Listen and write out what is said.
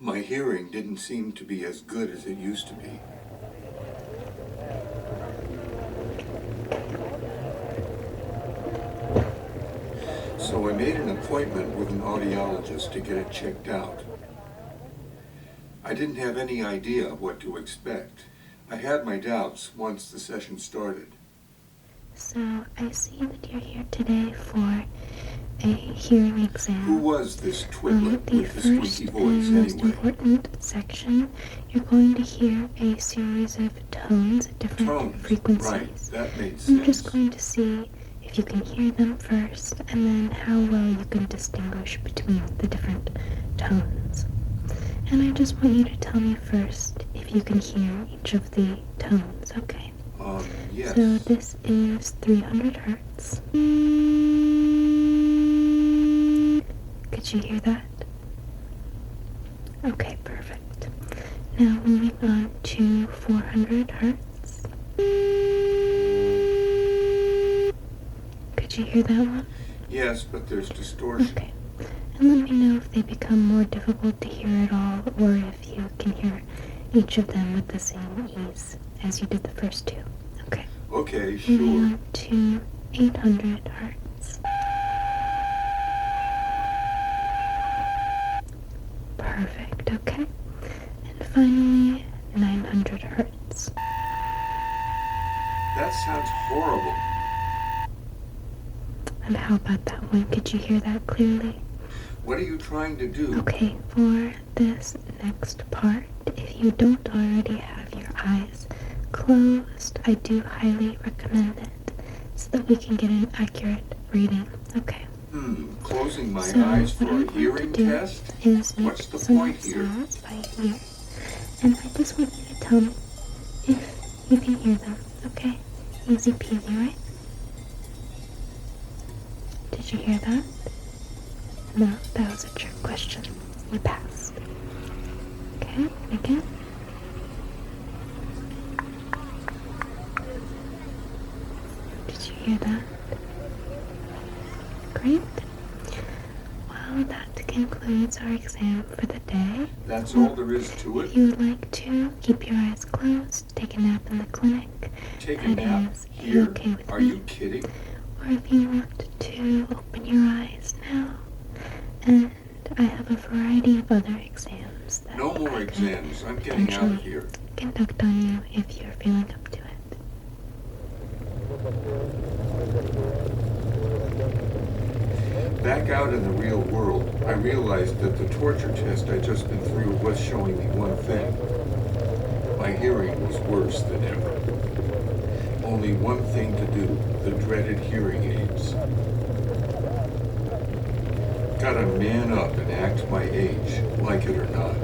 My hearing didn't seem to be as good as it used to be. So I made an appointment with an audiologist to get it checked out. I didn't have any idea what to expect. I had my doubts once the session started. So, I see that you're here today for a hearing exam. Who was this twitlet The with the squeaky first voice and most anyway? important section, you're going to hear a series of tones at different frequencies. Right, that made sense. I'm just going to see if you can hear them first, and then how well you can distinguish between the different tones. And I just want you to tell me first if you can hear each of the tones, okay? Yes. So this is 300 hertz. Could you hear that? Okay, perfect. Now moving on to 400 hertz. Could you hear that one? Yes, but there's distortion. Okay. And let me know if they become more difficult to hear at all, or if you can hear each of them with the same ease as you did the first two. Okay. Okay, Moving sure. on to 800 hertz. Perfect, okay. And finally, 900 hertz. That sounds horrible. And how about that one? Could you hear that clearly? What are you trying to do? Okay, for this next part, if you don't already have your eyes closed, I do highly recommend it so that we can get an accurate reading. Okay. Closing my So eyes for what I'm a going hearing to do test? is make What's the some point here? sounds by ear, and I just want you to tell me if you can hear them. Okay? Easy peasy, right? Did you hear that? No, that was a trick question. You passed. Okay, and again. Did you hear that? Great. Well, that concludes our exam for the day. That's all there is to If it? you would like to keep your eyes closed, take a nap in the clinic, Take a that nap? is Here? okay with Are me. you kidding? Or if you want to open your eyes now, and I have a variety of other exams that No more I could exams. I'm getting out of potentially here. conduct on you if you're feeling up to it. Back out in the real world, I realized that the torture test I'd just been through was showing me one thing. My hearing was worse than ever. Only one thing to do, the dreaded hearing aids. Gotta man up and act my age, like it or not.